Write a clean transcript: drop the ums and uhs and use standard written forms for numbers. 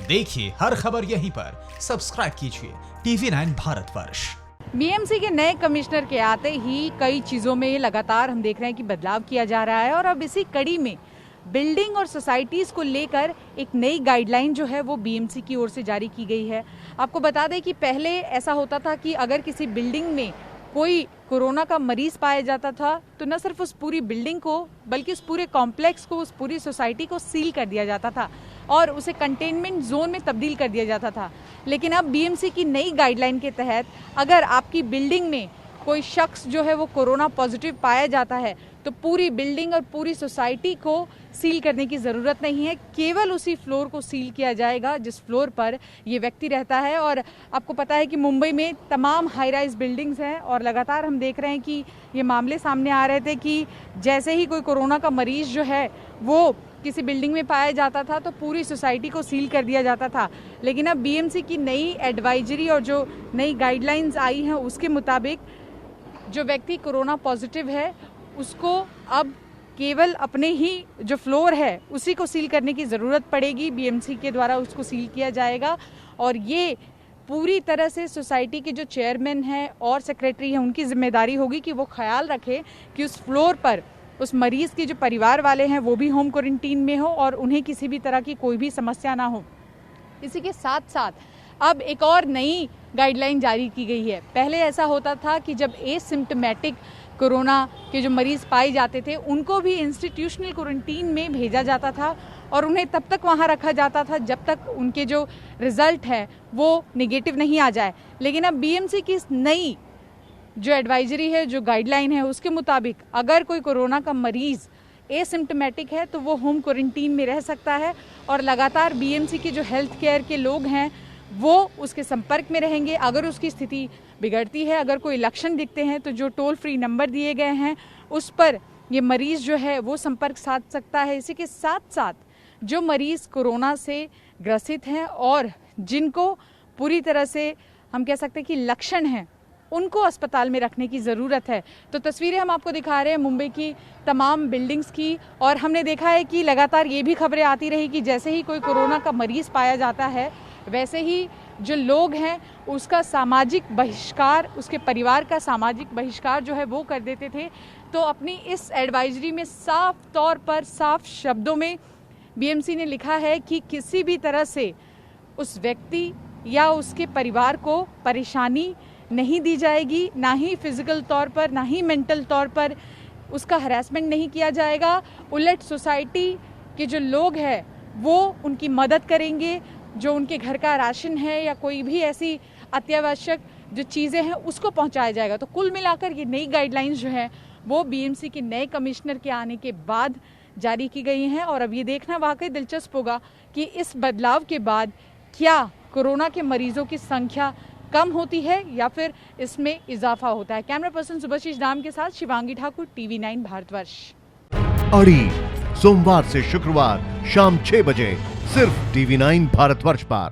देखिए हर खबर यहीं पर, सब्सक्राइब कीजिए TV9 भारतवर्ष। बीएमसी के नए कमिश्नर के आते ही कई चीज़ों में लगातार हम देख रहे हैं कि बदलाव किया जा रहा है और अब इसी कड़ी में बिल्डिंग और सोसाइटीज़ को लेकर एक नई गाइडलाइन जो है वो बीएमसी की ओर से जारी की गई है। आपको बता दें कि पहले ऐसा होता था कि अगर किसी बिल्डिंग में कोई कोरोना का मरीज पाया जाता था तो न सिर्फ उस पूरी बिल्डिंग को बल्कि उस पूरे कॉम्प्लेक्स को, उस पूरी सोसाइटी को सील कर दिया जाता था और उसे कंटेनमेंट जोन में तब्दील कर दिया जाता था। लेकिन अब बीएमसी की नई गाइडलाइन के तहत अगर आपकी बिल्डिंग में कोई शख्स जो है वो कोरोना पॉजिटिव पाया जाता है तो पूरी बिल्डिंग और पूरी सोसाइटी को सील करने की ज़रूरत नहीं है, केवल उसी फ्लोर को सील किया जाएगा जिस फ्लोर पर ये व्यक्ति रहता है। और आपको पता है कि मुंबई में तमाम हाई राइज बिल्डिंग्स हैं और लगातार हम देख रहे हैं कि ये मामले सामने आ रहे थे कि जैसे ही कोई कोरोना का मरीज़ जो है वो किसी बिल्डिंग में पाया जाता था तो पूरी सोसाइटी को सील कर दिया जाता था। लेकिन अब बीएमसी की नई एडवाइजरी और जो नई गाइडलाइंस आई हैं उसके मुताबिक जो व्यक्ति कोरोना पॉजिटिव है उसको अब केवल अपने ही जो फ्लोर है उसी को सील करने की ज़रूरत पड़ेगी। बीएमसी के द्वारा उसको सील किया जाएगा और ये पूरी तरह से सोसाइटी के जो चेयरमैन हैं और सेक्रेटरी हैं उनकी जिम्मेदारी होगी कि वो ख्याल रखें कि उस फ्लोर पर उस मरीज़ के जो परिवार वाले हैं वो भी होम क्वारंटीन में हो और उन्हें किसी भी तरह की कोई भी समस्या ना हो। इसी के साथ साथ अब एक और नई गाइडलाइन जारी की गई है। पहले ऐसा होता था कि जब एसिम्प्टोमेटिक कोरोना के जो मरीज़ पाए जाते थे उनको भी इंस्टीट्यूशनल क्वारंटीन में भेजा जाता था और उन्हें तब तक वहाँ रखा जाता था जब तक उनके जो रिज़ल्ट है वो नेगेटिव नहीं आ जाए। लेकिन अब बीएमसी की इस नई जो एडवाइजरी है, जो गाइडलाइन है, उसके मुताबिक अगर कोई कोरोना का मरीज़ एसिम्प्टोमेटिक है तो वो होम क्वारंटीन में रह सकता है और लगातार बीएमसी के जो हेल्थ केयर के लोग हैं वो उसके संपर्क में रहेंगे। अगर उसकी स्थिति बिगड़ती है, अगर कोई लक्षण दिखते हैं तो जो टोल फ्री नंबर दिए गए हैं उस पर ये मरीज़ जो है वो संपर्क साध सकता है। इसी के साथ साथ जो मरीज़ कोरोना से ग्रसित हैं और जिनको पूरी तरह से हम कह सकते हैं कि लक्षण हैं उनको अस्पताल में रखने की ज़रूरत है। तो तस्वीरें हम आपको दिखा रहे हैं मुंबई की तमाम बिल्डिंग्स की और हमने देखा है कि लगातार ये भी खबरें आती रही कि जैसे ही कोई कोरोना का मरीज़ पाया जाता है वैसे ही जो लोग हैं उसका सामाजिक बहिष्कार, उसके परिवार का सामाजिक बहिष्कार जो है वो कर देते थे। तो अपनी इस एडवाइजरी में साफ तौर पर, साफ शब्दों में बीएमसी ने लिखा है कि किसी भी तरह से उस व्यक्ति या उसके परिवार को परेशानी नहीं दी जाएगी, ना ही फिजिकल तौर पर ना ही मेंटल तौर पर उसका हरासमेंट नहीं किया जाएगा। उलट सोसाइटी के जो लोग हैं वो उनकी मदद करेंगे, जो उनके घर का राशन है या कोई भी ऐसी अत्यावश्यक जो चीज़ें हैं उसको पहुंचाया जाएगा। तो कुल मिलाकर ये नई गाइडलाइंस जो है वो बीएमसी के नए कमिश्नर के आने के बाद जारी की गई हैं और अब ये देखना वाकई दिलचस्प होगा कि इस बदलाव के बाद क्या कोरोना के मरीजों की संख्या कम होती है या फिर इसमें इजाफा होता है। कैमरा पर्सन सुभाशीष दाम के साथ शिवांगी ठाकुर, TV9 भारतवर्ष। अड़ी सोमवार से शुक्रवार शाम 6 बजे सिर्फ TV9 भारतवर्ष पर।